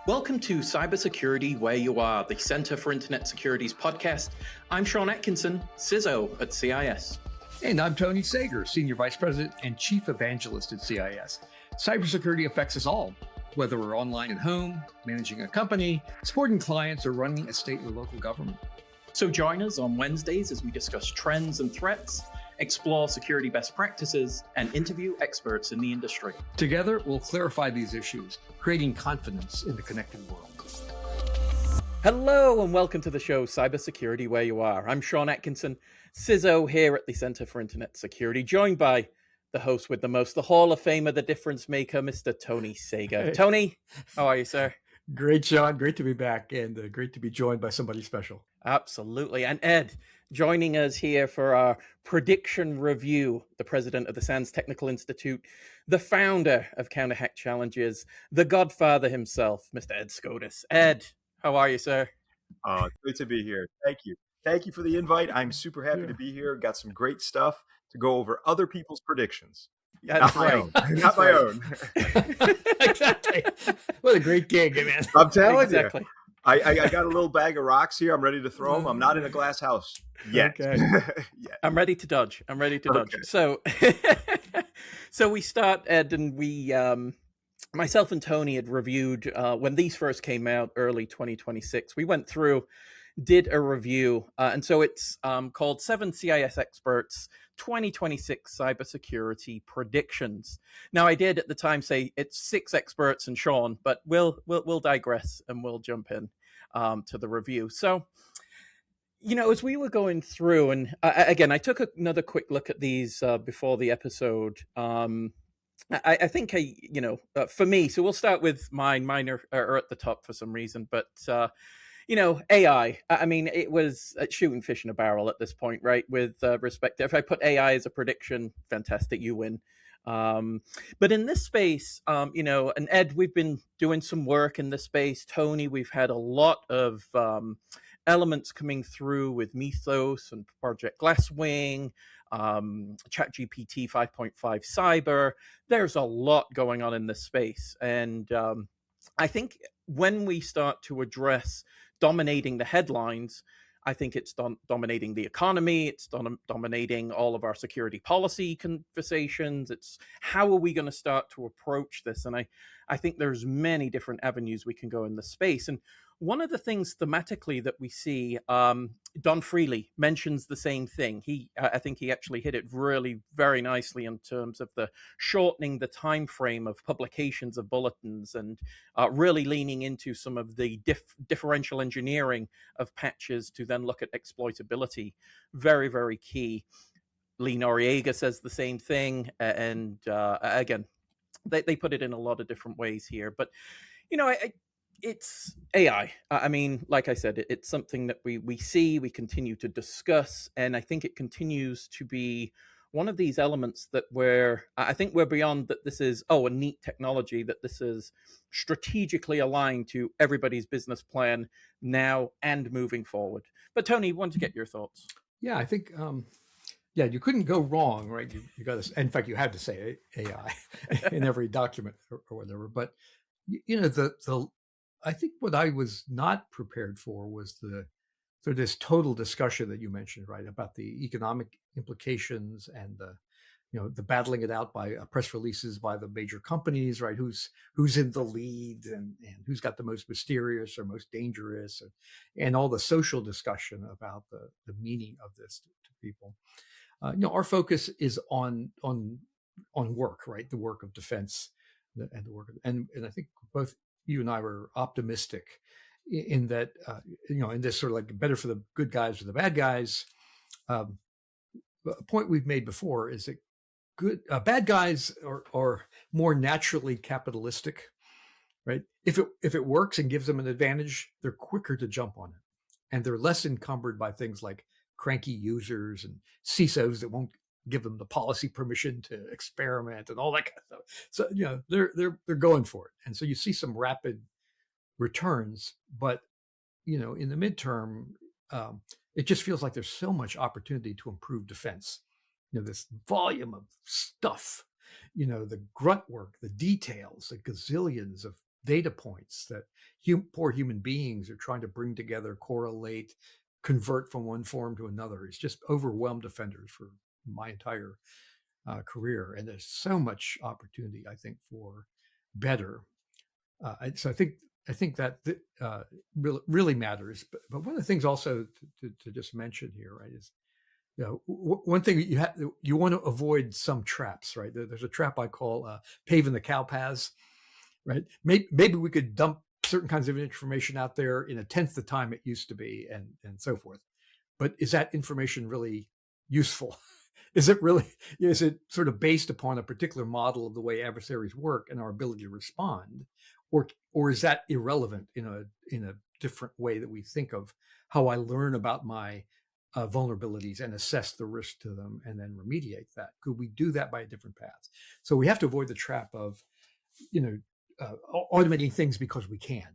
Welcome to Cybersecurity Where You Are, the Center for Internet Security's podcast. I'm Sean Atkinson, CISO at CIS. And I'm Tony Sager, Senior Vice President and Chief Evangelist at CIS. Cybersecurity affects us all, whether we're online at home, managing a company, supporting clients, or running a state or local government. So join us on Wednesdays as we discuss trends and threats, explore security best practices, and interview experts in the industry. Together, we'll clarify these issues, creating confidence in the connected world. Hello and welcome to the show, Cybersecurity Where You Are. I'm Sean Atkinson, CISO here at the Center for Internet Security, joined by the host with the most, the Hall of Famer, the difference maker, Mr. Tony Sager. Hey. Tony, how are you, sir? Great, Sean. Great to be back and great to be joined by somebody special. Absolutely. And Ed, joining us here for our prediction review, the president of the SANS Technical Institute, the founder of Counter Hack Challenges, the godfather himself, Mr. Ed Scotus. Ed, how are you, sir? Good to be here. Thank you. Thank you for the invite. I'm super happy to be here. Got some great stuff to go over other people's predictions. That's not my own. Not my own. Exactly. What a great gig, man. I'm telling you. I got a little bag of rocks here. I'm ready to throw them. I'm not in a glass house yet. Okay. Yet. I'm ready to dodge. Dodge. So, so we start, Ed, and we, myself and Tony had reviewed, when these first came out, early 2026, we went through, did a review. And so it's called 7 CIS Experts 2026 Cybersecurity Predictions. Now, I did at the time say it's 6 experts and Sean, but we'll digress and we'll jump in to the review. So, you know, as we were going through, and again, I took another quick look at these before the episode. I think, for me, so we'll start with mine. Mine are at the top for some reason, but AI, I mean, it was shooting fish in a barrel at this point, right? With respect to, if I put AI as a prediction, fantastic, you win. But in this space, and Ed, we've been doing some work in this space. Tony, we've had a lot of elements coming through with Mythos and Project Glasswing, ChatGPT 5.5 Cyber. There's a lot going on in this space. And I think when we start to address dominating the headlines, I think it's dominating the economy. It's dominating all of our security policy conversations. It's how are we going to start to approach this? And I think there's many different avenues we can go in this space. And one of the things thematically that we see, Don Freely mentions the same thing. I think he actually hit it really very nicely in terms of the shortening the time frame of publications of bulletins and really leaning into some of the differential engineering of patches to then look at exploitability. Very, very key. Lee Noriega says the same thing. And again, they put it in a lot of different ways here. But, it's AI. I mean, like I said, it's something that we see, we continue to discuss, and I think it continues to be one of these elements that I think we're beyond that this is, a neat technology, that this is strategically aligned to everybody's business plan now and moving forward. But Tony, want to get your thoughts? Yeah, I think, you couldn't go wrong, right? You got to, in fact, you had to say AI in every document or whatever. But, I think what I was not prepared for was this total discussion that you mentioned, right, about the economic implications and the battling it out by press releases by the major companies, right? Who's in the lead and who's got the most mysterious or most dangerous, and all the social discussion about the meaning of this to people. Our focus is on work, right? The work of defense and the work and I think both you and I were optimistic in that, in this sort of like better for the good guys or the bad guys. A point we've made before is that bad guys are more naturally capitalistic, right? If it works and gives them an advantage, they're quicker to jump on it, and they're less encumbered by things like cranky users and CISOs that won't give them the policy permission to experiment and all that kind of stuff. So, they're going for it. And so you see some rapid returns, but, in the midterm, it just feels like there's so much opportunity to improve defense. This volume of stuff, the grunt work, the details, the gazillions of data points that poor human beings are trying to bring together, correlate, convert from one form to another. It's just overwhelmed offenders for my entire career. And there's so much opportunity, I think, for better. So I think that really matters. But one of the things also to just mention here, right, is one thing you want to avoid some traps, right? There's a trap I call paving the cow paths, right? Maybe we could dump certain kinds of information out there in a tenth the time it used to be, and so forth. But is that information really useful? Is it sort of based upon a particular model of the way adversaries work and our ability to respond, or is that irrelevant in a different way that we think of how I learn about my vulnerabilities and assess the risk to them and then remediate that? Could we do that by a different path? So we have to avoid the trap of, automating things because we can,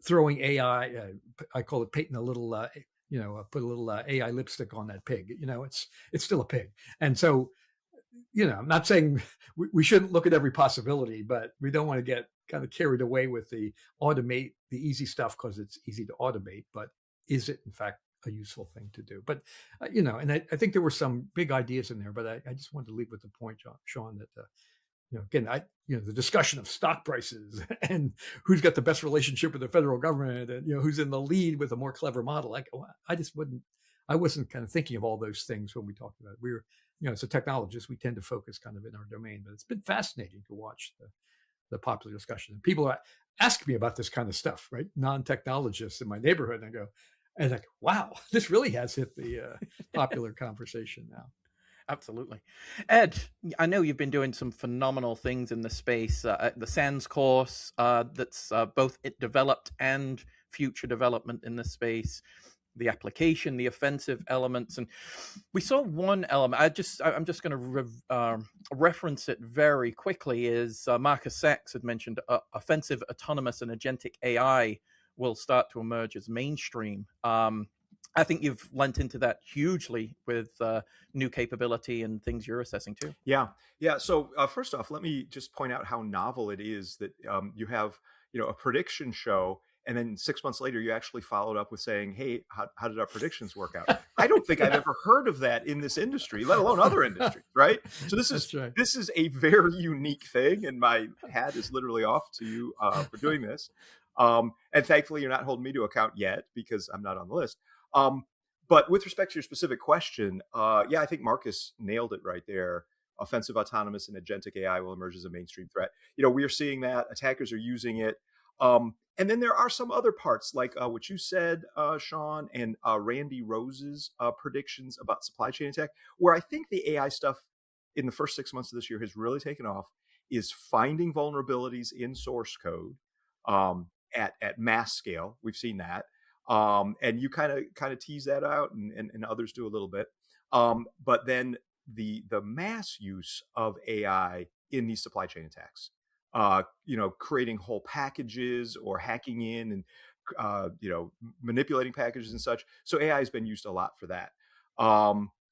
throwing AI. I call it painting a little, put a little AI lipstick on that pig. It's still a pig, and so, I'm not saying we shouldn't look at every possibility, but we don't want to get kind of carried away with the easy stuff because it's easy to automate. But is it in fact a useful thing to do? But and I think there were some big ideas in there, but I just wanted to leave with the point, Sean, that again, the discussion of stock prices and who's got the best relationship with the federal government, and who's in the lead with a more clever model. I wasn't kind of thinking of all those things when we talked about it. We were, as a technologist, we tend to focus kind of in our domain, but it's been fascinating to watch the popular discussion. And people ask me about this kind of stuff, right? Non-technologists in my neighborhood, and I go, and like, wow, this really has hit the popular conversation now. Absolutely. Ed, I know you've been doing some phenomenal things in the space. The SANS course, that's both developed and future development in the space, the application, the offensive elements. And we saw one element, I'm just going to reference it very quickly, is Marcus Sachs had mentioned offensive, autonomous, and agentic AI will start to emerge as mainstream. I think you've lent into that hugely with new capability and things you're assessing too. Yeah. So first off, let me just point out how novel it is that you have a prediction show, and then 6 months later you actually followed up with saying, "Hey, how did our predictions work out?" I don't think I've ever heard of that in this industry, let alone other industries, right? So this is a very unique thing, and my hat is literally off to you for doing this. And thankfully, you're not holding me to account yet because I'm not on the list. But with respect to your specific question, I think Marcus nailed it right there. Offensive, autonomous, and agentic AI will emerge as a mainstream threat. We are seeing that attackers are using it. And then there are some other parts, like what you said, Sean, and Randy Rose's predictions about supply chain attack, where I think the AI stuff in the first 6 months of this year has really taken off, is finding vulnerabilities in source code at mass scale. We've seen that. And you kind of tease that out, and others do a little bit. But then the mass use of AI in these supply chain attacks, creating whole packages or hacking in and manipulating packages and such. So AI has been used a lot for that.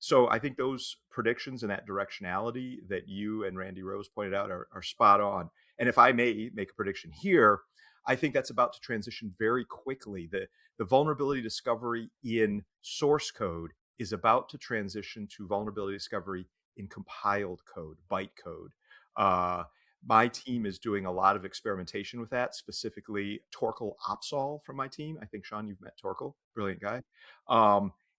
So I think those predictions and that directionality that you and Randy Rose pointed out are spot on. And if I may make a prediction here, I think that's about to transition very quickly. The vulnerability discovery in source code is about to transition to vulnerability discovery in compiled code, bytecode. My team is doing a lot of experimentation with that, specifically Torkel Opsol from my team. I think, Sean, you've met Torkel, brilliant guy.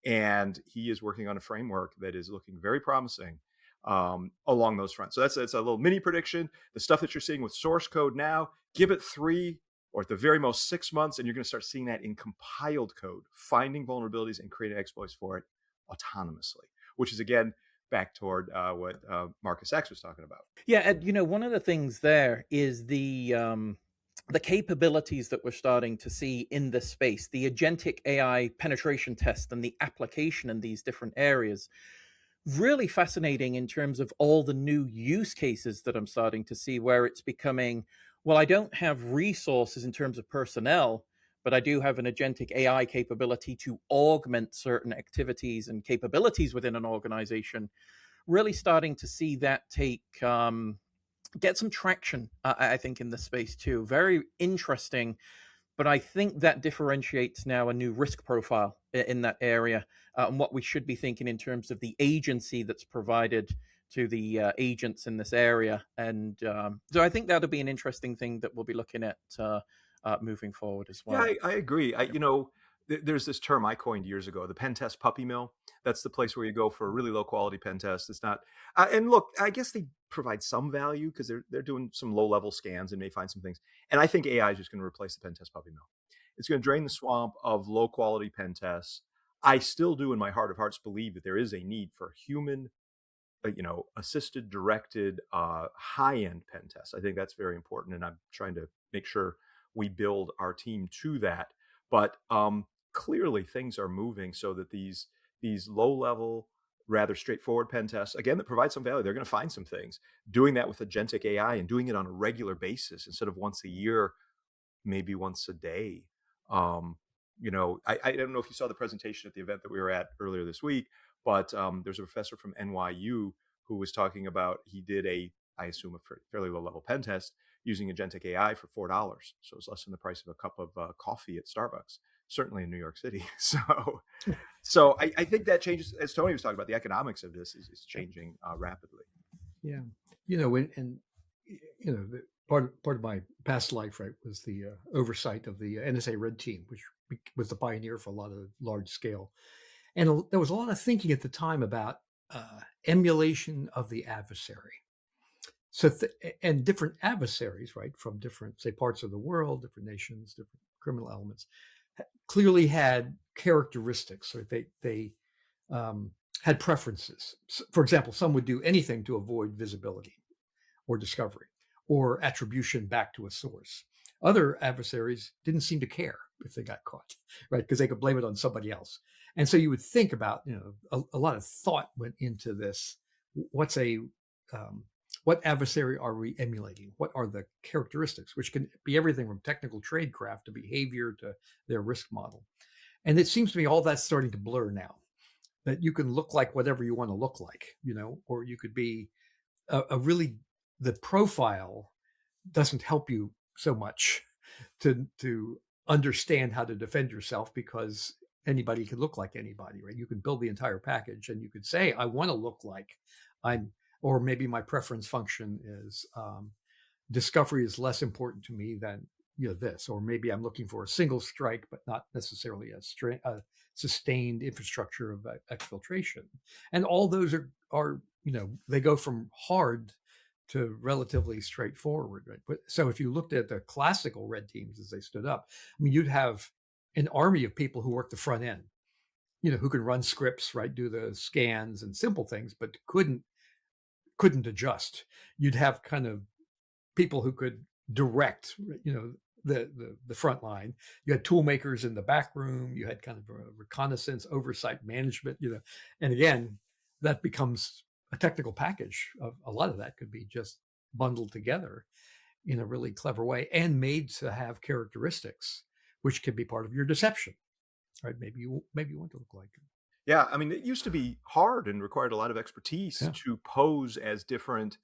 And he is working on a framework that is looking very promising along those fronts. So that's a little mini prediction. The stuff that you're seeing with source code now, give it 3 or at the very most 6 months, and you're going to start seeing that in compiled code, finding vulnerabilities and creating exploits for it autonomously, which is, again, back toward what Marcus Sachs was talking about. Yeah, and one of the things there is the capabilities that we're starting to see in this space, the agentic AI penetration test and the application in these different areas. Really fascinating in terms of all the new use cases that I'm starting to see, where it's becoming, well, I don't have resources in terms of personnel, but I do have an agentic AI capability to augment certain activities and capabilities within an organization. Really starting to see that take get some traction, I think, in the space too. Very interesting, but I think that differentiates now a new risk profile in that area, and what we should be thinking in terms of the agency that's provided to the agents in this area. And so I think that'll be an interesting thing that we'll be looking at moving forward as Yeah, well. I agree. You know, there's this term I coined years ago, the pen test puppy mill. That's the place where you go for a really low quality pen test. It's not, and look, I guess they provide some value because they're doing some low level scans and may find some things. And I think AI is just going to replace the pen test puppy mill. It's going to drain the swamp of low quality pen tests. I still do, in my heart of hearts, believe that there is a need for human, assisted, directed, high-end pen tests. I think that's very important, and I'm trying to make sure we build our team to that. But clearly, things are moving so that these low-level, rather straightforward pen tests, again, that provide some value, they're going to find some things. Doing that with agentic AI and doing it on a regular basis instead of once a year, maybe once a day. I don't know if you saw the presentation at the event that we were at earlier this week, but there's a professor from NYU who was talking about, he did I assume, a fairly low level pen test using agentic AI for $4. So it's less than the price of a cup of coffee at Starbucks, certainly in New York City. So I think that changes, as Tony was talking about, the economics of this is changing rapidly. Yeah. Part of my past life, right, was the oversight of the NSA Red Team, which was the pioneer for a lot of large scale. And there was a lot of thinking at the time about emulation of the adversary. So, and different adversaries, right, from different, say, parts of the world, different nations, different criminal elements, clearly had characteristics. Right? They had preferences. For example, some would do anything to avoid visibility or discovery or attribution back to a source. Other adversaries didn't seem to care if they got caught, right? Because they could blame it on somebody else. And so you would think about, a lot of thought went into this. What adversary are we emulating? What are the characteristics, which can be everything from technical tradecraft to behavior to their risk model. And it seems to me all that's starting to blur now, that you can look like whatever you want to look like, or you could be the profile doesn't help you so much to understand how to defend yourself, because anybody can look like anybody, right? You can build the entire package and you could say, I want to look like or maybe my preference function is discovery is less important to me than this, or maybe I'm looking for a single strike, but not necessarily a sustained infrastructure of exfiltration. And all those are they go from hard to relatively straightforward, right? But so if you looked at the classical red teams as they stood up, I mean, you'd have an army of people who work the front end, who can run scripts, right, do the scans and simple things, but couldn't adjust. You'd have kind of people who could direct, the front line. You had tool makers in the back room. You had kind of a reconnaissance, oversight, management. And again, that becomes a technical package. A lot of that could be just bundled together in a really clever way and made to have characteristics which could be part of your deception, right? Maybe you want to look like it. Yeah, I mean, it used to be hard and required a lot of expertise to pose as different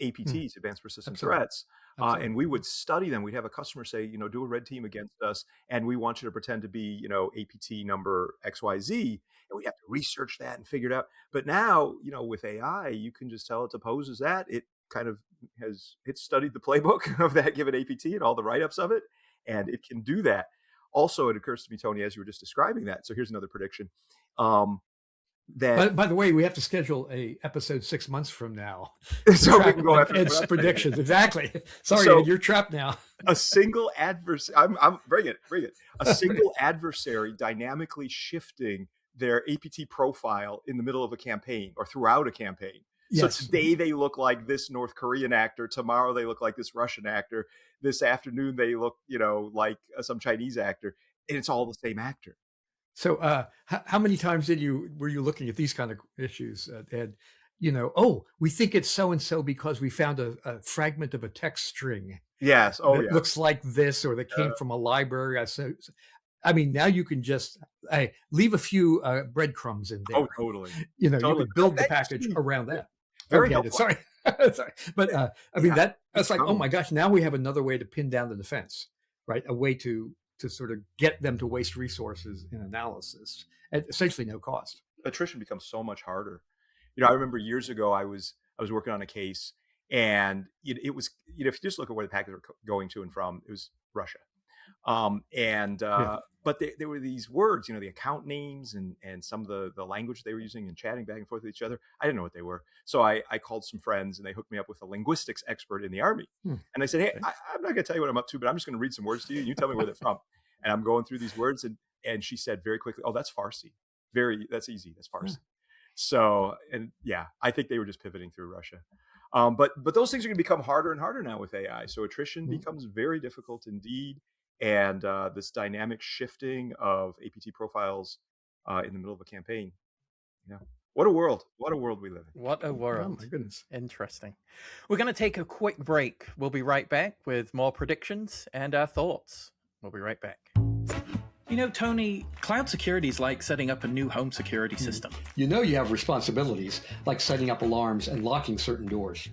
APTs, advanced persistent threats. And we would study them. We'd have a customer say, do a red team against us, and we want you to pretend to be, APT number XYZ. And we have to research that and figure it out. But now, with AI, you can just tell it to pose as that. It kind of it's studied the playbook of that given APT and all the write-ups of it, and it can do that. Also, it occurs to me, Tony, as you were just describing that. So here's another prediction. By the way, we have to schedule a episode 6 months from now. So we can go after Ed's predictions. Exactly. Sorry, Ed, you're trapped now. A single adversary. I'm bring it. A single adversary dynamically shifting their APT profile in the middle of a campaign or throughout a campaign. Yes. So today they look like this North Korean actor. Tomorrow they look like this Russian actor. This afternoon they look, like some Chinese actor, and it's all the same actor. So, how many times were you looking at these kind of issues, Ed? We think it's so and so because we found a fragment of a text string. Yes. That looks like this, or that came from a library. I mean, now you can just leave a few breadcrumbs in there. Oh, totally. You can build the package around that. Very helpful. Sorry. Sorry. But I mean, Yeah, that's like, oh my challenge. gosh, now we have another way to pin down the defense, right? A way to sort of get them to waste resources in analysis at essentially no cost. Attrition becomes so much harder. I remember years ago I was working on a case, and it was, if you just look at where the packets were going to and from, it was Russia. And Yeah. but there were these words, the account names and some of the language they were using and chatting back and forth with each other. I didn't know what they were, so I called some friends and they hooked me up with a linguistics expert in the Army. Hmm. And I said, hey, Okay. I'm not going to tell you what I'm up to, but I'm just going to read some words to you. And you tell me where they're from. And I'm going through these words, and she said very quickly, oh, that's Farsi. That's easy. That's Yeah. Farsi. So, and yeah, I think they were just pivoting through Russia. But those things are going to become harder and harder now with AI. So attrition Hmm. becomes very difficult indeed, and this dynamic shifting of APT profiles in the middle of a campaign. Yeah, what a world! What a world we live in. What a Oh world. my goodness. Interesting. We're going to take a quick break. We'll be right back with more predictions and our thoughts. We'll be right back. Tony, cloud security is like setting up a new home security system. You know you have responsibilities like setting up alarms and locking certain doors.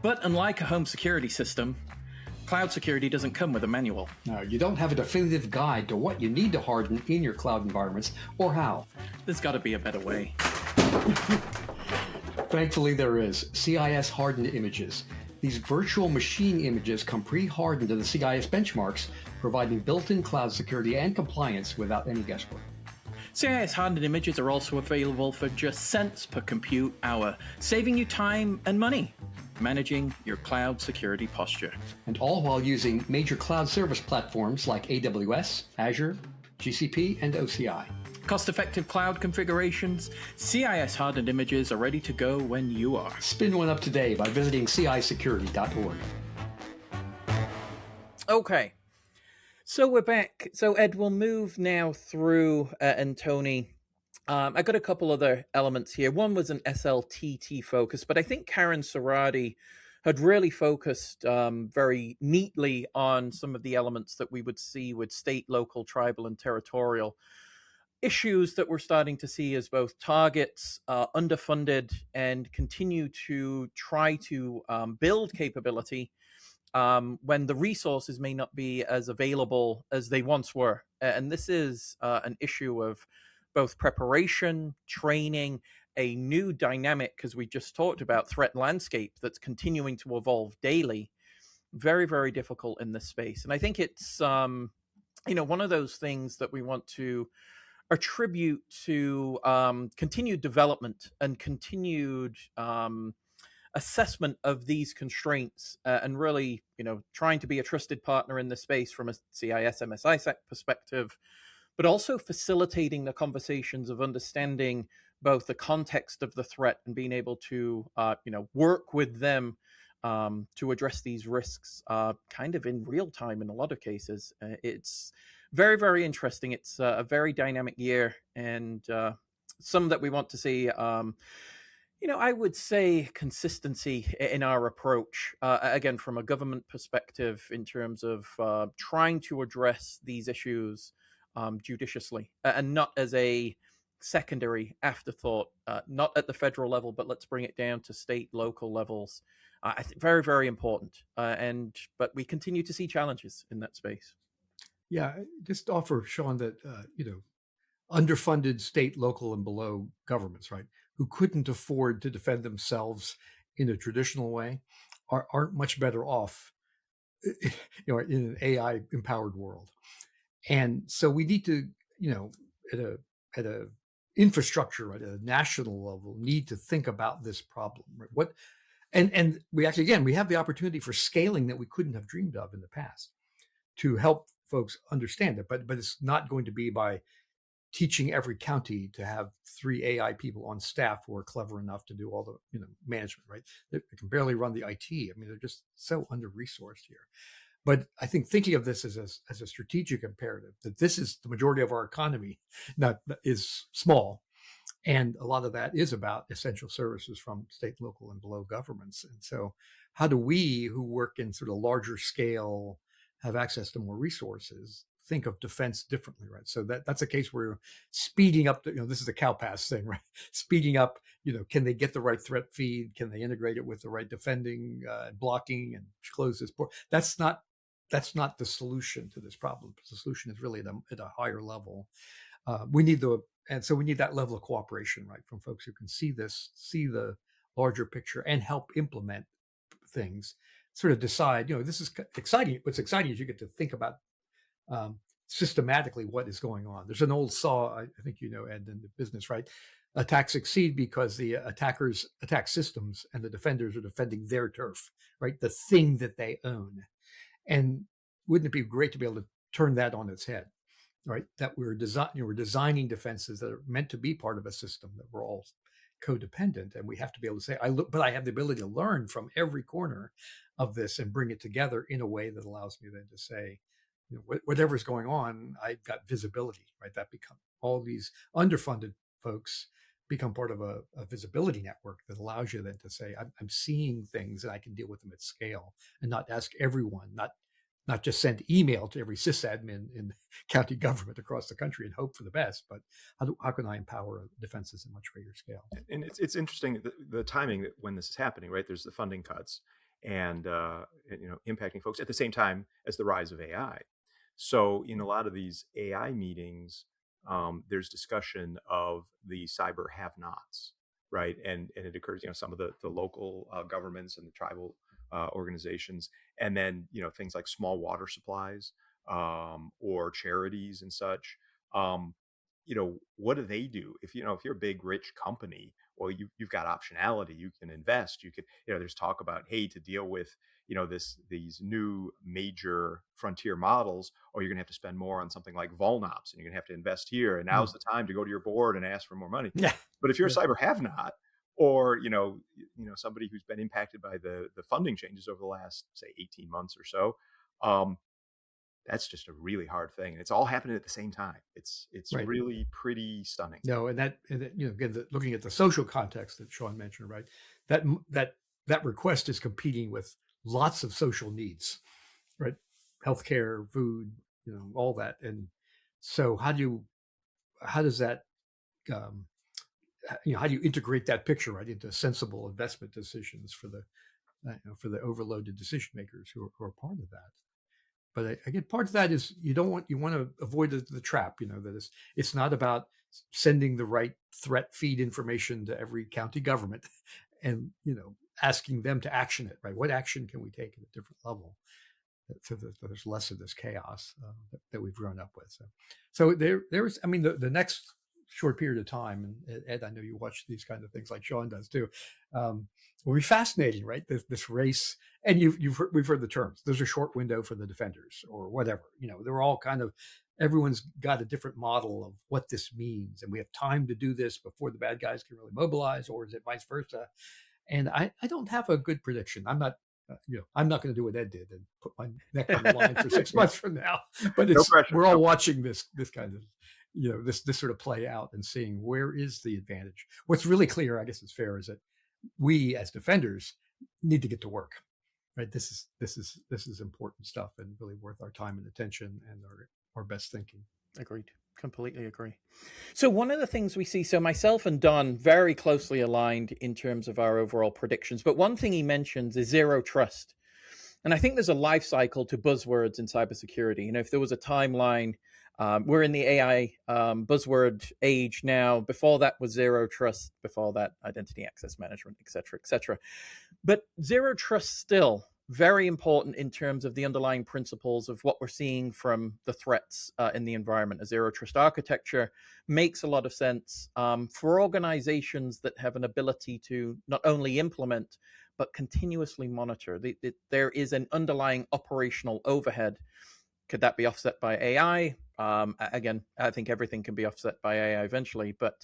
But unlike a home security system, cloud security doesn't come with a manual. No, you don't have a definitive guide to what you need to harden in your cloud environments or how. There's got to be a better way. Thankfully, there is CIS hardened images. These virtual machine images come pre-hardened to the CIS benchmarks, providing built-in cloud security and compliance without any guesswork. CIS hardened images are also available for just cents per compute hour, saving you time and money managing your cloud security posture. And all while using major cloud service platforms like AWS, Azure, GCP, and OCI. Cost-effective cloud configurations, CIS hardened images are ready to go when you are. Spin one up today by visiting cisecurity.org. Okay, so we're back. So Ed, we'll move now through, and Tony, I got a couple other elements here. One was an SLTT focus, but I think Karen Saradi had really focused very neatly on some of the elements that we would see with state, local, tribal, and territorial issues that we're starting to see as both targets, underfunded, and continue to try to build capability when the resources may not be as available as they once were. And this is an issue of both preparation, training, a new dynamic, as we just talked about, threat landscape that's continuing to evolve daily. Very, very difficult in this space. And I think it's, one of those things that we want to attribute to continued development and continued assessment of these constraints, and really, trying to be a trusted partner in the space from a CIS MSISAC perspective, but also facilitating the conversations of understanding both the context of the threat and being able to, work with them to address these risks kind of in real time in a lot of cases. It's very, very interesting. It's a very dynamic year, and some that we want to see. I would say consistency in our approach, again, from a government perspective, in terms of trying to address these issues judiciously and not as a secondary afterthought, not at the federal level, but let's bring it down to state, local levels. I think very, very important. But we continue to see challenges in that space. Yeah, just offer, Sean, that, underfunded state, local, and below governments, right, who couldn't afford to defend themselves in a traditional way, aren't much better off, in an AI empowered world. And so we need to, at a infrastructure, right, at a national level, need to think about this problem. Right? And we actually, again, we have the opportunity for scaling that we couldn't have dreamed of in the past to help folks understand it. But it's not going to be by teaching every county to have 3 AI people on staff who are clever enough to do all the management, right? They can barely run the IT. I mean, they're just so under-resourced here. But I think thinking of this as a strategic imperative, that this is the majority of our economy, is small. And a lot of that is about essential services from state, local, and below governments. And so how do we, who work in sort of larger scale, have access to more resources, think of defense differently, right? So that's a case where you're speeding up, this is a cow pass thing, right? Speeding up, can they get the right threat feed? Can they integrate it with the right defending, blocking, and close this port? That's not the solution to this problem. The solution is really at a higher level. We need that level of cooperation, right, from folks who can see the larger picture and help implement things, sort of decide, this is exciting. What's exciting is you get to think about systematically what is going on. There's an old saw, I think Ed, in the business, right? Attacks succeed because the attackers attack systems and the defenders are defending their turf, right? The thing that they own. And wouldn't it be great to be able to turn that on its head, right? That we're designing defenses that are meant to be part of a system, that we're all codependent, and we have to be able to say, but I have the ability to learn from every corner of this and bring it together in a way that allows me then to say, whatever's going on, I've got visibility, right? That become all these underfunded folks become part of a visibility network that allows you then to say, I'm seeing things and I can deal with them at scale, and not ask everyone, not just send email to every sysadmin in county government across the country and hope for the best, but how can I empower defenses at much greater scale? And it's interesting, the timing that when this is happening, right? There's the funding cuts and impacting folks at the same time as the rise of AI. So in a lot of these AI meetings, there's discussion of the cyber have-nots, right? And it occurs, some of the local governments and the tribal organizations, and then things like small water supplies or charities and such. What do they do if you're a big rich company? Well, you've got optionality. You can invest. You could, there's talk about, hey, to deal with these new major frontier models, or you're gonna have to spend more on something like vulnops, and you're gonna have to invest here. And now's the time to go to your board and ask for more money. Yeah. But if you're a cyber have-not, or somebody who's been impacted by the funding changes over the last, say, 18 months or so, that's just a really hard thing, and it's all happening at the same time. It's right. Really pretty stunning. No, and again, looking at the social context that Sean mentioned, right? That request is competing with lots of social needs, right? Healthcare, food, all that, and so how does that how do you integrate that picture, right, into sensible investment decisions for the overloaded decision makers who are part of that? But again, part of that is you want to avoid the trap, that it's not about sending the right threat feed information to every county government and, asking them to action it, right? What action can we take at a different level so that there's less of this chaos that we've grown up with? So there's, the next short period of time, and Ed, I know you watch these kinds of things like Sean does too, will be fascinating, right? This race, and we've heard the terms. There's a short window for the defenders, or whatever. They're all kind of, everyone's got a different model of what this means, and we have time to do this before the bad guys can really mobilize, or is it vice versa? And I don't have a good prediction. I'm not I'm not going to do what Ed did and put my neck on the line for 6 months from now. But we're all watching this kind of this sort of play out and seeing where is the advantage. What's really clear, I guess it's fair, is that we as defenders need to get to work, right? This is important stuff and really worth our time and attention and our best thinking. Agreed. Completely agree. So one of the things we see, so myself and Don very closely aligned in terms of our overall predictions, but one thing he mentions is zero trust. And I think there's a life cycle to buzzwords in cybersecurity. If there was a timeline, we're in the AI buzzword age now. Before that was zero trust. Before that, identity access management, et cetera, et cetera. But zero trust still very important in terms of the underlying principles of what we're seeing from the threats in the environment. A zero trust architecture makes a lot of sense for organizations that have an ability to not only implement, but continuously monitor. There is an underlying operational overhead. Could that be offset by AI? Again, I think everything can be offset by AI eventually, but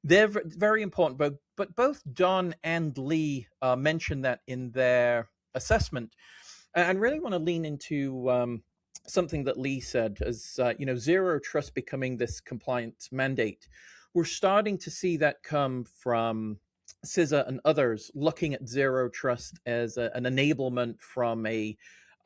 they're very important. But both Don and Lee mentioned that in their assessment. And really want to lean into something that Lee said as, zero trust becoming this compliance mandate. We're starting to see that come from CISA and others looking at zero trust as an enablement from a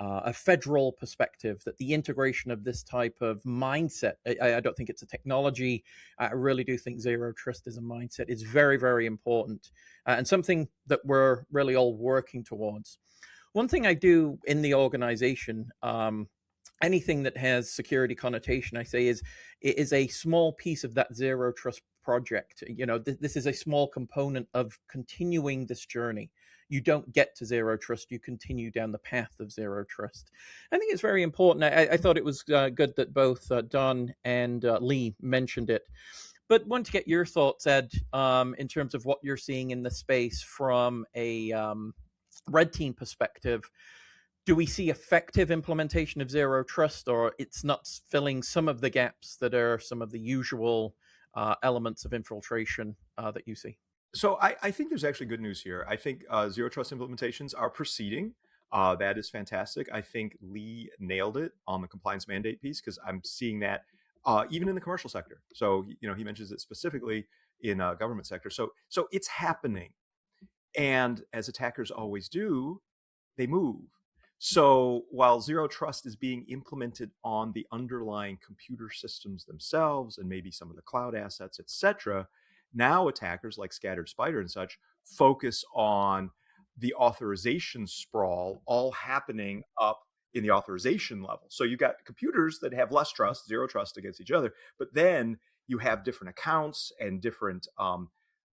a federal perspective, that the integration of this type of mindset, I don't think it's a technology. I really do think zero trust is a mindset. It's very, very important, and something that we're really all working towards. One thing I do in the organization, anything that has security connotation, I say is a small piece of that zero trust project. This is a small component of continuing this journey. You don't get to zero trust, you continue down the path of zero trust. I think it's very important. I thought it was good that both Don and Lee mentioned it, but want to get your thoughts, Ed, in terms of what you're seeing in the space from a red team perspective. Do we see effective implementation of zero trust, or it's not filling some of the gaps that are some of the usual elements of infiltration that you see? So I think there's actually good news here. I think zero trust implementations are proceeding. That is fantastic. I think Lee nailed it on the compliance mandate piece, because I'm seeing that even in the commercial sector. So he mentions it specifically in government sector. So it's happening, and as attackers always do, they move. So while zero trust is being implemented on the underlying computer systems themselves and maybe some of the cloud assets, et cetera, now attackers like Scattered Spider and such focus on the authorization sprawl all happening up in the authorization level. So you've got computers that have less trust, zero trust against each other, but then you have different accounts and different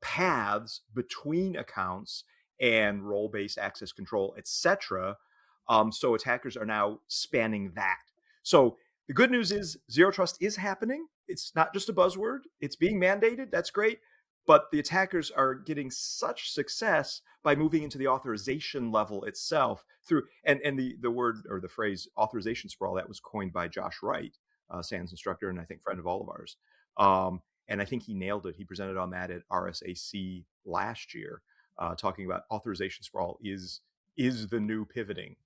paths between accounts and role-based access control, et cetera. So attackers are now spanning that. So the good news is zero trust is happening. It's not just a buzzword. It's being mandated. That's great. But the attackers are getting such success by moving into the authorization level itself through, and the word or the phrase authorization sprawl, that was coined by Josh Wright, SANS instructor, and I think friend of all of ours. And I think he nailed it. He presented on that at RSAC last year, talking about authorization sprawl is the new pivoting,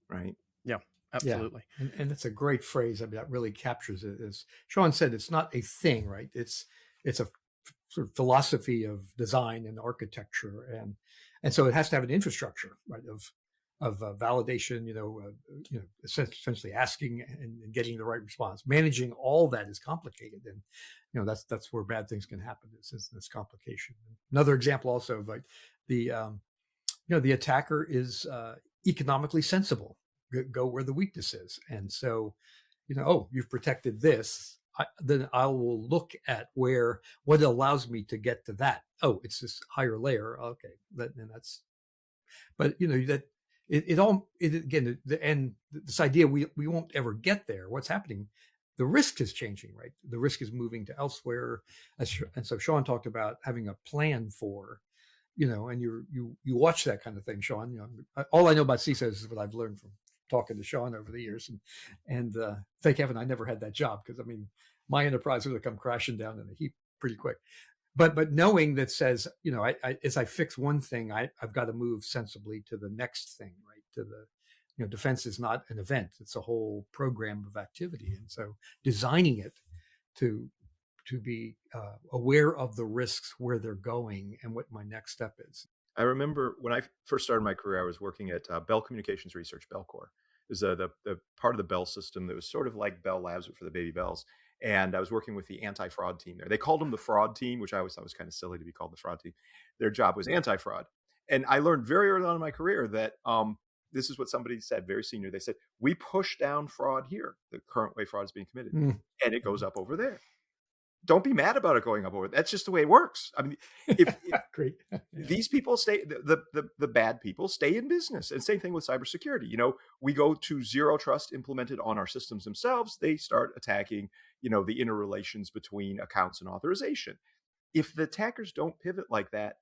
right? Yeah, absolutely. Yeah. And it's a great phrase. I mean, that really captures it. As Sean said, it's not a thing, right? It's a sort of philosophy of design and architecture, and so it has to have an infrastructure, right, of validation. Essentially asking and getting the right response. Managing all that is complicated, and that's where bad things can happen. Is this complication? Another example also of like the attacker is economically sensible. Go where the weakness is, and so you've protected this. Then I will look at what allows me to get to that. Oh, it's this higher layer. Okay, and that's. But that again, and this idea we won't ever get there. What's happening? The risk is changing, right? The risk is moving to elsewhere, and so Sean talked about having a plan for, and you watch that kind of thing, Sean. All I know about CISOs is what I've learned from talking to Sean over the years, and thank heaven I never had that job, because I mean my enterprise would have come crashing down in a heap pretty quick. But knowing that says, as I fix one thing, I've got to move sensibly to the next thing, right? To the, defense is not an event; it's a whole program of activity, and so designing it to be aware of the risks, where they're going, and what my next step is. I remember when I first started my career, I was working at Bell Communications Research, Bellcore. It was the part of the Bell system that was sort of like Bell Labs, but for the baby bells. And I was working with the anti-fraud team there. They called them the fraud team, which I always thought was kind of silly to be called the fraud team. Their job was anti-fraud. And I learned very early on in my career that this is what somebody said, very senior. They said, we push down fraud here, the current way fraud is being committed, and it goes up over there. Don't be mad about it going up over. That's just the way it works. I mean, if Great. these people stay, the bad people stay in business. And same thing with cybersecurity. We go to zero trust implemented on our systems themselves. They start attacking, the interrelations between accounts and authorization. If the attackers don't pivot like that,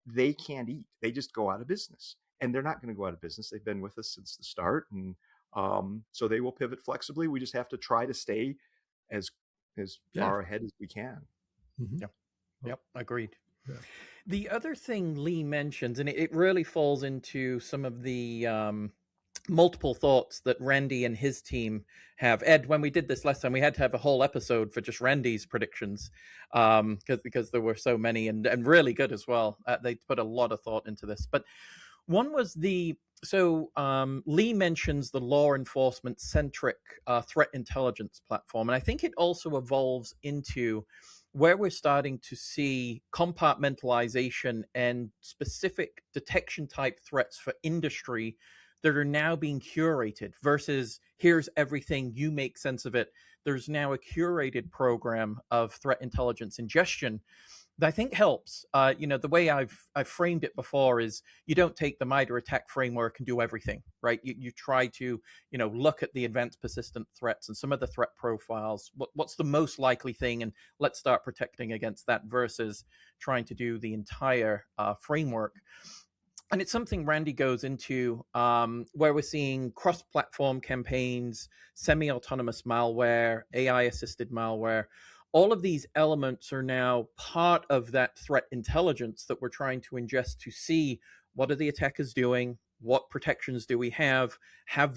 they can't eat. They just go out of business, and they're not going to go out of business. They've been with us since the start, and so they will pivot flexibly. We just have to try to stay as far ahead as we can. Mm-hmm. Yep, agreed. Yeah. The other thing Lee mentions, and it really falls into some of the multiple thoughts that Randy and his team have. Ed, when we did this last time, we had to have a whole episode for just Randy's predictions, because there were so many and really good as well. They put a lot of thought into this. But one was the So Lee mentions the law enforcement centric threat intelligence platform, and I think it also evolves into where we're starting to see compartmentalization and specific detection type threats for industry that are now being curated versus here's everything, you make sense of it. There's now a curated program of threat intelligence ingestion that I think helps. The way I've framed it before is you don't take the MITRE attack framework and do everything, right? You try to, look at the advanced persistent threats and some of the threat profiles. What's the most likely thing, and let's start protecting against that versus trying to do the entire framework. And it's something Randy goes into where we're seeing cross-platform campaigns, semi-autonomous malware, AI-assisted malware. All of these elements are now part of that threat intelligence that we're trying to ingest to see what are the attackers doing, what protections do we have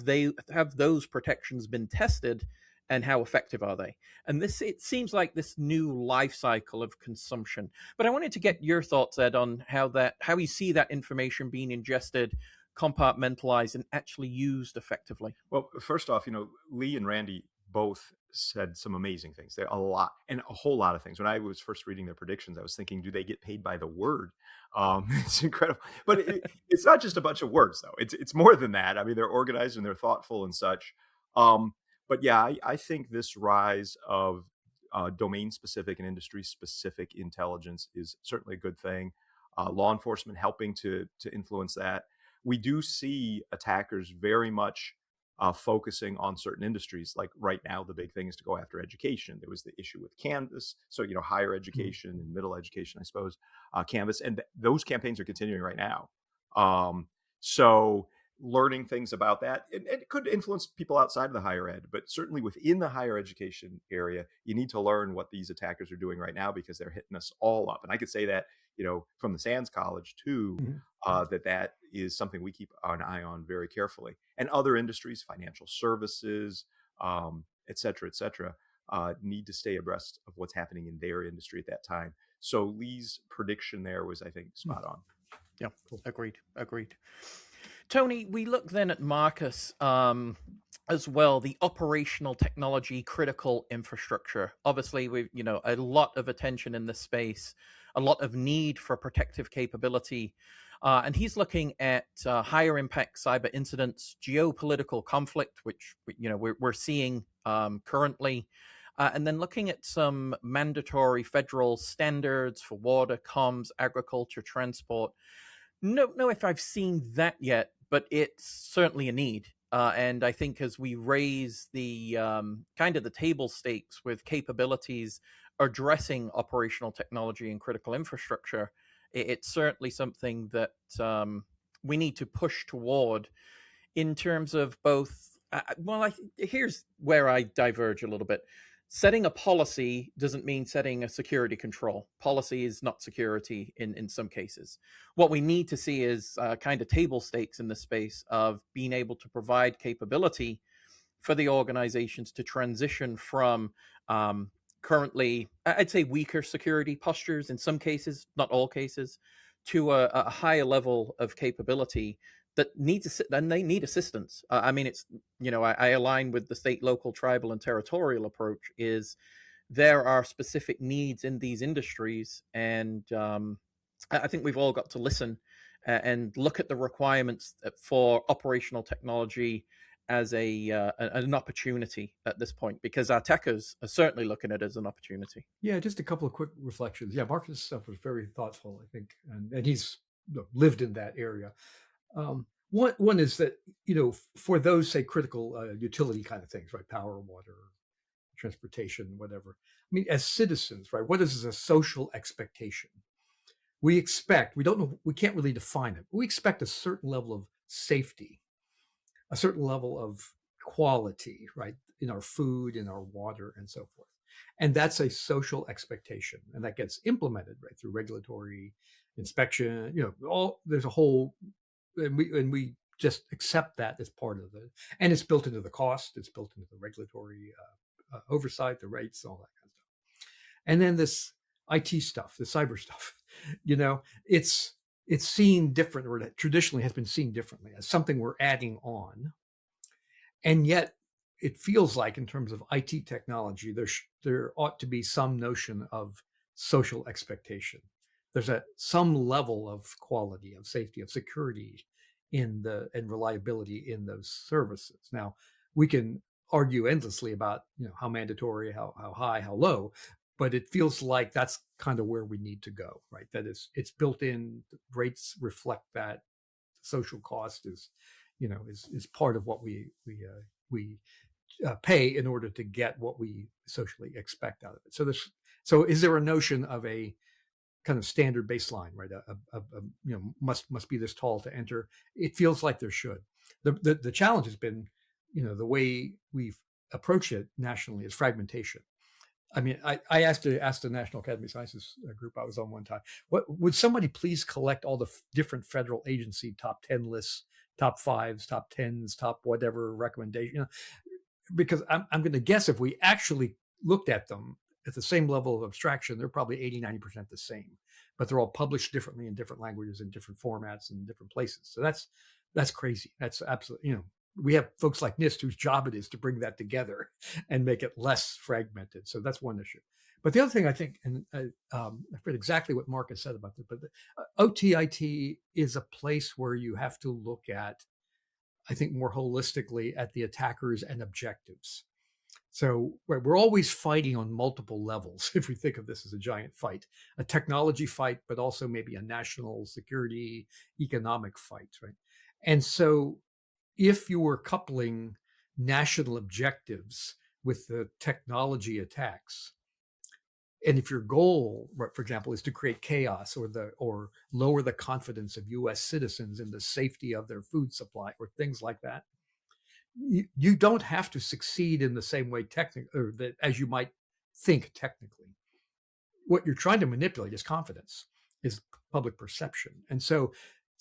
those protections been tested, and how effective are they? And it seems like this new life cycle of consumption. But I wanted to get your thoughts, Ed, on how you see that information being ingested, compartmentalized, and actually used effectively. Well, first off, Lee and Randy both said some amazing things. There a lot and a whole lot of things. When I was first reading their predictions, I was thinking, do they get paid by the word? It's incredible, but it's not just a bunch of words, though. It's more than that. I mean, they're organized and they're thoughtful and such. But yeah, I think this rise of domain-specific and industry-specific intelligence is certainly a good thing. Law enforcement helping to influence that. We do see attackers very much focusing on certain industries. Like right now, the big thing is to go after education. There was the issue with Canvas, so higher education and middle education, I suppose, Canvas, and those campaigns are continuing right now. So learning things about that, and it could influence people outside of the higher ed, but certainly within the higher education area, you need to learn what these attackers are doing right now because they're hitting us all up. And I could say that, from the Sands College too, that is something we keep an eye on very carefully. And other industries, financial services, et cetera, need to stay abreast of what's happening in their industry at that time. So Lee's prediction there was, I think, spot on. Yeah, agreed. Tony, we look then at Marcus as well, the operational technology critical infrastructure. Obviously, we've, a lot of attention in this space, a lot of need for protective capability. And he's looking at higher impact cyber incidents, geopolitical conflict, which, we're seeing currently. And then looking at some mandatory federal standards for water, comms, agriculture, transport. No, if I've seen that yet, but it's certainly a need. And I think as we raise the kind of the table stakes with capabilities addressing operational technology and critical infrastructure, it's certainly something that we need to push toward in terms of both. Here's where I diverge a little bit. Setting a policy doesn't mean setting a security control. Policy is not security in some cases. What we need to see is kind of table stakes in the space of being able to provide capability for the organizations to transition from currently, I'd say, weaker security postures in some cases, not all cases, to a higher level of capability that and they need assistance. I mean, it's, I align with the state, local, tribal, and territorial approach is there are specific needs in these industries. And I think we've all got to listen and look at the requirements for operational technology as an opportunity at this point, because our techers are certainly looking at it as an opportunity. Yeah, just a couple of quick reflections. Yeah, Marcus' stuff was very thoughtful, I think, and he's lived in that area. One is that, for those, say, critical utility kind of things, right? Power, water, transportation, whatever. I mean, as citizens, right? What is a social expectation? We expect, we don't know, we can't really define it. We expect a certain level of safety, a certain level of quality, right? In our food, in our water, and so forth. And that's a social expectation. And that gets implemented, right, through regulatory inspection, there's a whole, and we just accept that as part of it. And it's built into the cost, it's built into the regulatory oversight, the rates, all that kind of stuff. And then this IT stuff, the cyber stuff, it's it's seen different, or it traditionally has been seen differently as something we're adding on. And yet it feels like in terms of IT technology, there ought to be some notion of social expectation. There's some level of quality, of safety, of security and reliability in those services. Now, we can argue endlessly about how mandatory, how high, how low, but it feels like that's kind of where we need to go, right? That is, it's built in. Rates reflect that. Social cost is part of what we pay in order to get what we socially expect out of it. So is there a notion of a kind of standard baseline, right? Must be this tall to enter. It feels like there should. The challenge has been, the way we've approached it nationally is fragmentation. I mean, I asked the National Academy of Sciences group I was on one time, would somebody please collect all the different federal agency top 10 lists, top fives, top tens, top whatever recommendation, because I'm going to guess if we actually looked at them at the same level of abstraction, they're probably 80-90% the same, but they're all published differently in different languages, in different formats, in different places. So that's crazy. That's absolutely, we have folks like NIST whose job it is to bring that together and make it less fragmented. So that's one issue. But the other thing I think, and I forget exactly what Mark has said about this, but OTIT is a place where you have to look at, I think, more holistically at the attackers and objectives. So we're always fighting on multiple levels. If we think of this as a giant fight, a technology fight, but also maybe a national security, economic fight, right? And so if you were coupling national objectives with the technology attacks, and if your goal, for example, is to create chaos or lower the confidence of U.S. citizens in the safety of their food supply or things like that, you don't have to succeed in the same way as you might think technically. What you're trying to manipulate is confidence, is public perception. And so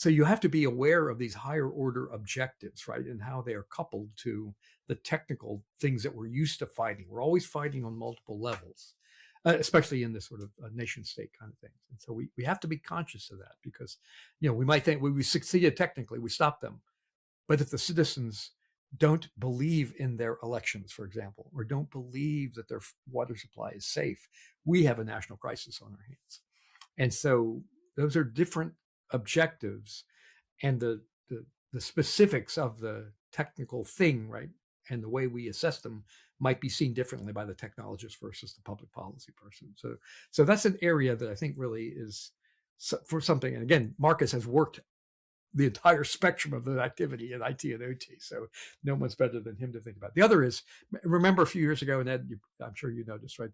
you have to be aware of these higher order objectives, right? And how they are coupled to the technical things that we're used to fighting. We're always fighting on multiple levels, especially in this sort of nation state kind of things. And so we have to be conscious of that, because, we might think we succeeded technically, we stopped them. But if the citizens don't believe in their elections, for example, or don't believe that their water supply is safe, we have a national crisis on our hands. And so those are different objectives, and the specifics of the technical thing, right, and the way we assess them might be seen differently by the technologist versus the public policy person. So that's an area that I think really is for something. And again, Marcus has worked the entire spectrum of the activity in IT and OT, so no one's better than him to think about. The other is, remember a few years ago, and Ed, I'm sure you noticed, right,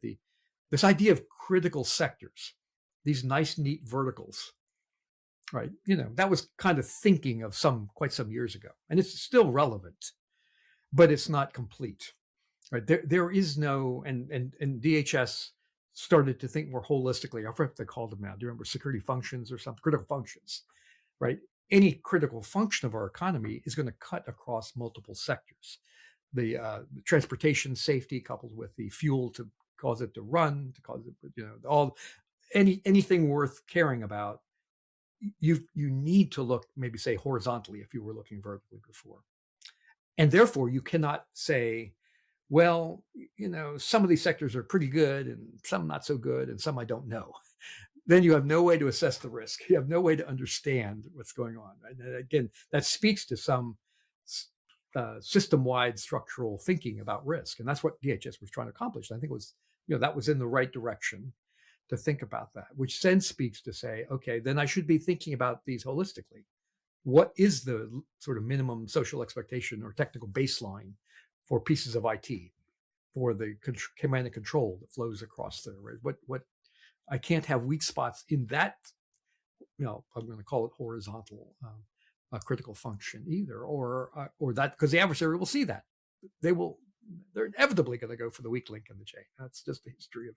this idea of critical sectors, these nice, neat verticals, right? That was kind of thinking of quite some years ago, and it's still relevant, but it's not complete, right? There is no, and DHS started to think more holistically. I forget what they called them now. Do you remember security functions or something? Critical functions, right? Any critical function of our economy is going to cut across multiple sectors. The transportation safety coupled with the fuel to cause it to run, to cause it, anything worth caring about, you need to look, maybe say horizontally if you were looking vertically before. And therefore you cannot say, well, some of these sectors are pretty good and some not so good and some I don't know. Then you have no way to assess the risk. You have no way to understand what's going on. Right? And again, that speaks to some system-wide structural thinking about risk. And that's what DHS was trying to accomplish. And I think it was, that was in the right direction to think about that, which then speaks to say, okay, then I should be thinking about these holistically. What is the sort of minimum social expectation or technical baseline for pieces of IT, for the command and control that flows across there, right? What I can't have weak spots in that, I'm going to call it horizontal critical function either, or that, because the adversary will see that. They're inevitably going to go for the weak link in the chain. That's just the history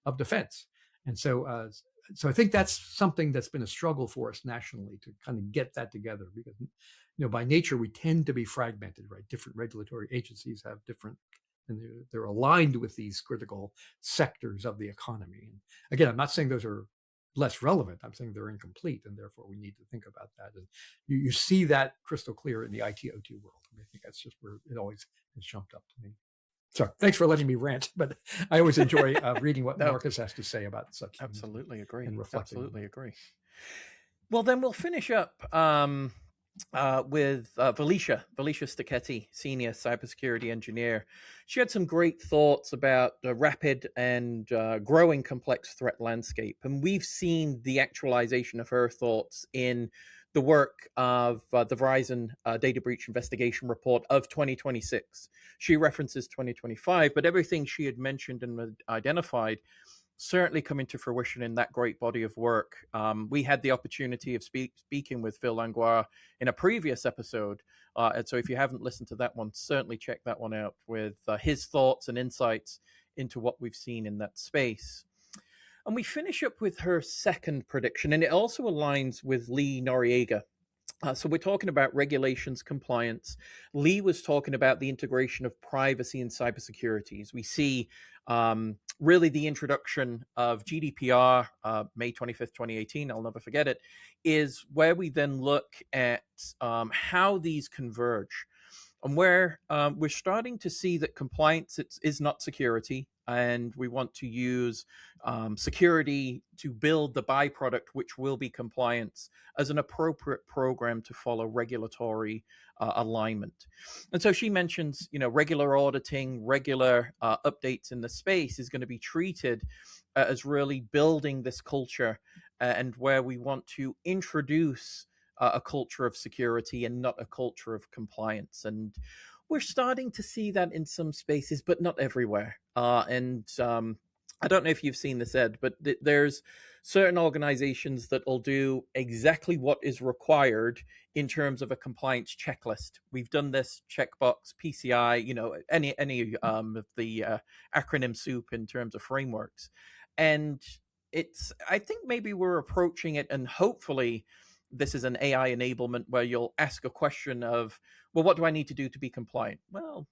of defense. And so I think that's something that's been a struggle for us nationally to kind of get that together, because, by nature, we tend to be fragmented, right? Different regulatory agencies have different, and they're aligned with these critical sectors of the economy. And again, I'm not saying those are less relevant. I'm saying they're incomplete, and therefore we need to think about that. And you see that crystal clear in the IT/OT world. I think that's just where it always has jumped up to me. So thanks for letting me rant, but I always enjoy reading what Marcus has to say about such things. Absolutely agree. And reflecting. Absolutely agree. Well, then we'll finish up with Felicia Stacchetti, senior cybersecurity engineer. She had some great thoughts about the rapid and growing complex threat landscape. And we've seen the actualization of her thoughts in the work of the Verizon data breach investigation report of 2026. She references 2025, but everything she had mentioned and identified certainly coming to fruition in that great body of work. We had the opportunity of speaking with Phil Langlois in a previous episode. And so if you haven't listened to that one, certainly check that one out with his thoughts and insights into what we've seen in that space. And we finish up with her second prediction, and it also aligns with Lee Noriega. So we're talking about regulations, compliance. Lee was talking about the integration of privacy and cybersecurity. As we see really the introduction of GDPR, May 25th, 2018, I'll never forget it, is where we then look at how these converge. And where we're starting to see that compliance is not security, and we want to use security to build the byproduct, which will be compliance, as an appropriate program to follow regulatory alignment. And so she mentions, regular auditing, regular updates in the space is going to be treated as really building this culture, and where we want to introduce a culture of security and not a culture of compliance. And we're starting to see that in some spaces, but not everywhere. I don't know if you've seen this, Ed, but there's certain organizations that will do exactly what is required in terms of a compliance checklist. We've done this checkbox, PCI, any of the acronym soup in terms of frameworks. And I think maybe we're approaching it, and hopefully this is an AI enablement where you'll ask a question of, well, what do I need to do to be compliant? Well,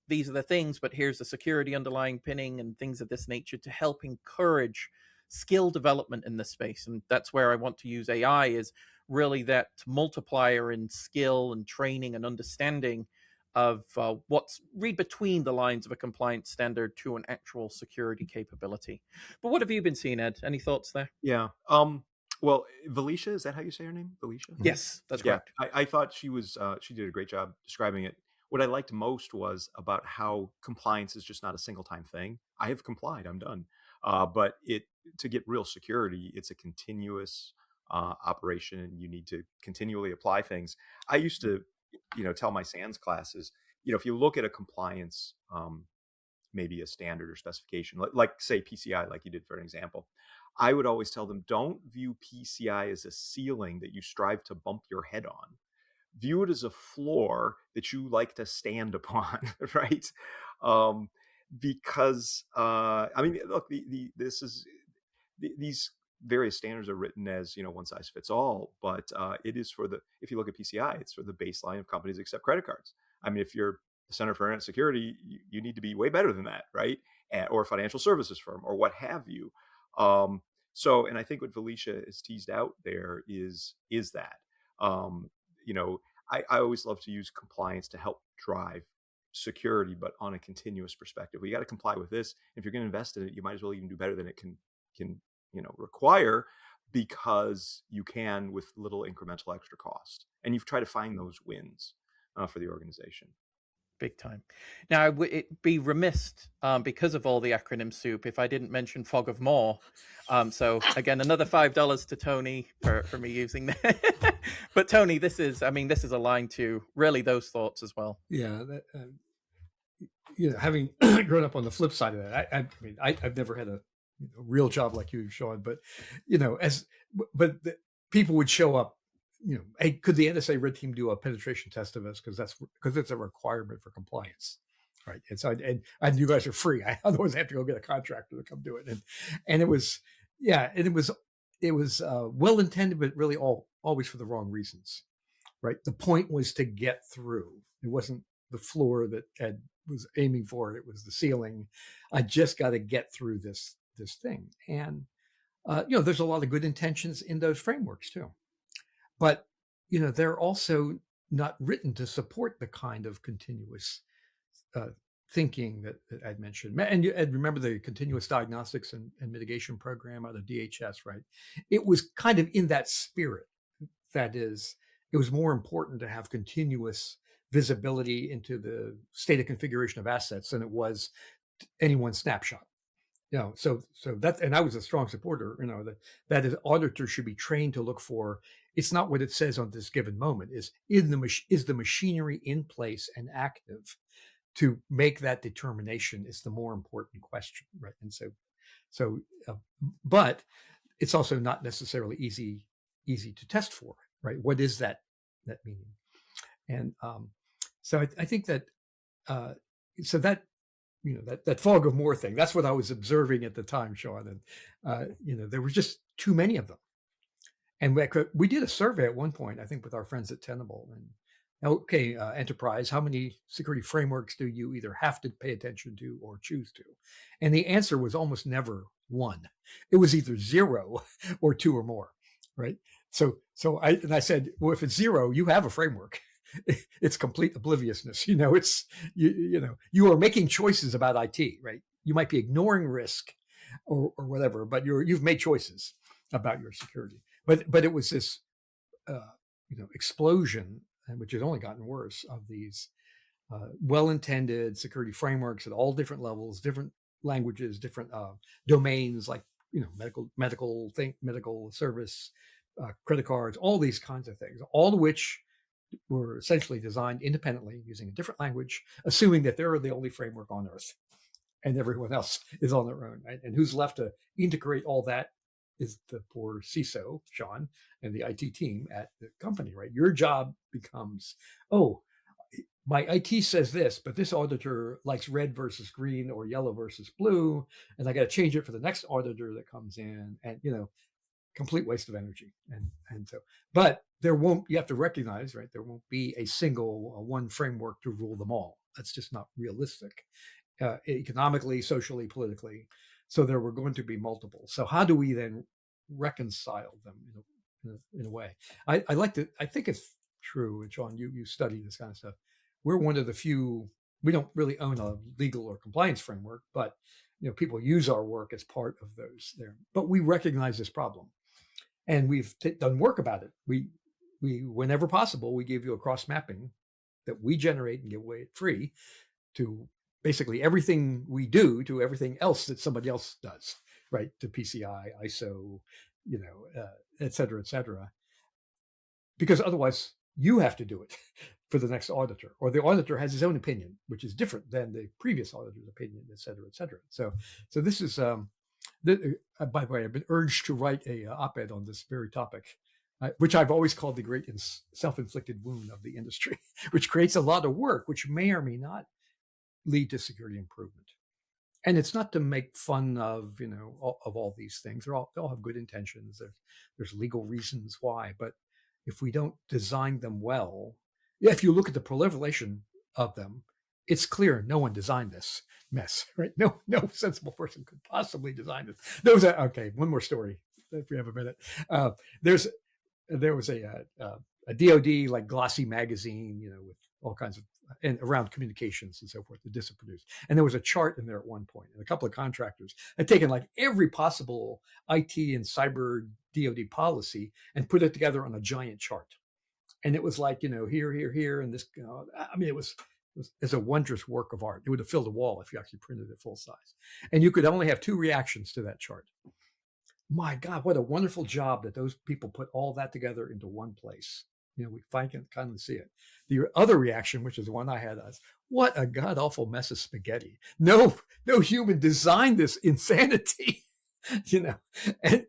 these are the things, but here's the security underlying pinning and things of this nature to help encourage skill development in this space. And that's where I want to use AI, is really that multiplier in skill and training and understanding of what's read between the lines of a compliance standard to an actual security capability. But what have you been seeing, Ed? Any thoughts there? Yeah. Well, Felicia, is that how you say her name? Felicia? Yes, that's Yeah. correct. I thought she did a great job describing it. What I liked most was about how compliance is just not a single time thing. I have complied, I'm done. But to get real security, it's a continuous operation, and you need to continually apply things. I used to, tell my SANS classes, if you look at a compliance, maybe a standard or specification, like say PCI, like you did for an example, I would always tell them, don't view PCI as a ceiling that you strive to bump your head on. View it as a floor that you like to stand upon, right? Because look, these various standards are written as one size fits all, but it is if you look at PCI, it's for the baseline of companies accept credit cards. I mean, if you're the Center for Internet Security, you need to be way better than that, right? Or a financial services firm, or what have you. And I think what Felicia has teased out there is that, I always love to use compliance to help drive security, but on a continuous perspective. We got to comply with this. If you're going to invest in it, you might as well even do better than it can require, because you can with little incremental extra cost. And you've tried to find those wins for the organization. Big time. Now, it'd be remiss because of all the acronym soup if I didn't mention fog of more. So again, another $5 to Tony for me using that. But Tony, this is aligned to really those thoughts as well. Yeah, having grown up on the flip side of that, I've never had a real job like you, Sean, but people would show up. Hey, could the NSA red team do a penetration test of us? Because it's a requirement for compliance, right? And you guys are free. Otherwise, I have to go get a contractor to come do it. And it was, it was well intended, but really always for the wrong reasons, right? The point was to get through. It wasn't the floor that Ed was aiming for. It was the ceiling. I just got to get through this thing. And there's a lot of good intentions in those frameworks too, but they're also not written to support the kind of continuous thinking that I'd mentioned. And remember the continuous diagnostics and mitigation program out of DHS, right? It was kind of in that spirit. That is, it was more important to have continuous visibility into the state of configuration of assets than it was any one snapshot. So that, and I was a strong supporter, that is, auditors should be trained to look for, it's not what it says on this given moment, is the machinery in place and active to make that determination is the more important question, right? And but it's also not necessarily easy to test for, right? What is that meaning? And so I think that so that that fog of war thing, that's what I was observing at the time, Sean, and there were just too many of them. And we did a survey at one point, I think, with our friends at Tenable, and okay, enterprise, how many security frameworks do you either have to pay attention to or choose to? And the answer was almost never one. It was either 0 or 2 or more, right? So I said, well, if it's 0, you have a framework. It's complete obliviousness. It's you are making choices about IT, right? You might be ignoring risk or whatever, but you've made choices about your security. But it was this explosion, which has only gotten worse, of these well-intended security frameworks at all different levels, different languages, different domains, like medical service, credit cards, all these kinds of things, all of which were essentially designed independently using a different language, assuming that they're the only framework on earth and everyone else is on their own, right? And who's left to integrate all that is the poor CISO, Sean, and the IT team at the company, right? Your job becomes, oh, my IT says this, but this auditor likes red versus green or yellow versus blue, and I got to change it for the next auditor that comes in, and complete waste of energy. And so, but you have to recognize, right, there won't be a single one framework to rule them all. That's just not realistic, economically, socially, politically. So there were going to be multiple. So how do we then reconcile them in a way? I think it's true, and Sean, you study this kind of stuff. We're one of the few, we don't really own a legal or compliance framework, but people use our work as part of those there. But we recognize this problem, and we've done work about it. We whenever possible, we give you a cross mapping that we generate and give away free to basically everything we do to everything else that somebody else does, right? To PCI, ISO, et cetera, because otherwise you have to do it for the next auditor, or the auditor has his own opinion, which is different than the previous auditor's opinion, et cetera, et cetera. So this is, by the way, I've been urged to write a op-ed on this very topic, which I've always called the great self-inflicted wound of the industry, which creates a lot of work, which may or may not lead to security improvement. And it's not to make fun of, of all these things. They all have good intentions. There's legal reasons why, but if we don't design them well, if you look at the proliferation of them, it's clear no one designed this mess, right? No sensible person could possibly design this. Okay, one more story, if we have a minute. There was a DoD like glossy magazine, with all kinds of, and around communications and so forth, the DISA produced. And there was a chart in there at one point, and a couple of contractors had taken like every possible IT and cyber DoD policy and put it together on a giant chart. And it was like, here, and this, I mean, it's a wondrous work of art. It would have filled a wall if you actually printed it full size. And you could only have 2 reactions to that chart. My God, what a wonderful job that those people put all that together into one place. We can kind of see it. The other reaction, which is the one I had, is, what a god awful mess of spaghetti. No human designed this insanity. And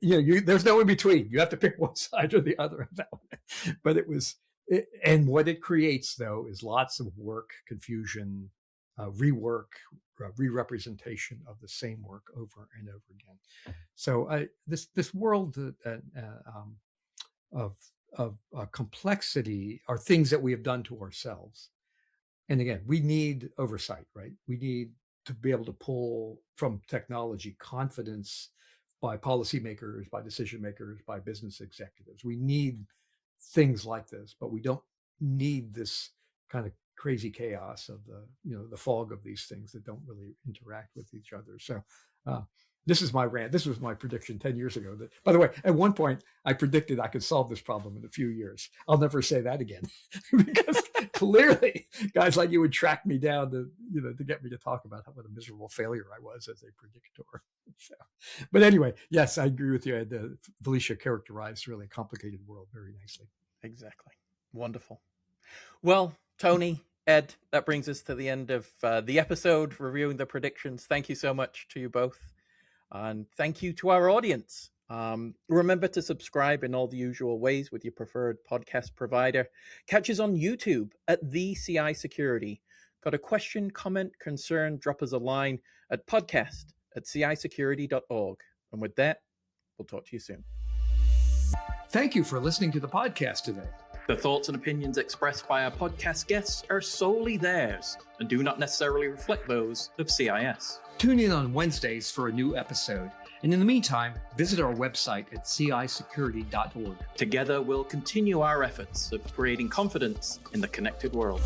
there's no in between. You have to pick one side or the other of that one. But and what it creates though is lots of work, confusion, rework, re-representation of the same work over and over again. So this world of complexity are things that we have done to ourselves. And again, we need oversight, right? We need to be able to pull from technology confidence by policymakers, by decision makers, by business executives. We need things like this, but we don't need this kind of crazy chaos of the fog of these things that don't really interact with each other. So this is my rant. This was my prediction 10 years ago. That, by the way, at one point I predicted I could solve this problem in a few years. I'll never say that again because clearly guys like you would track me down to get me to talk about what a miserable failure I was as a predictor. So, but anyway, yes, I agree with you. Felicia characterized really a complicated world very nicely. Exactly. Wonderful. Well, Tony, Ed, that brings us to the end of the episode reviewing the predictions. Thank you so much to you both. And thank you to our audience. Remember to subscribe in all the usual ways with your preferred podcast provider. Catch us on YouTube at the CI Security. Got a question, comment, concern, drop us a line at podcast@cisecurity.org. And with that, we'll talk to you soon. Thank you for listening to the podcast today. The thoughts and opinions expressed by our podcast guests are solely theirs and do not necessarily reflect those of CIS. Tune in on Wednesdays for a new episode. And in the meantime, visit our website at cisecurity.org. Together, we'll continue our efforts of creating confidence in the connected world.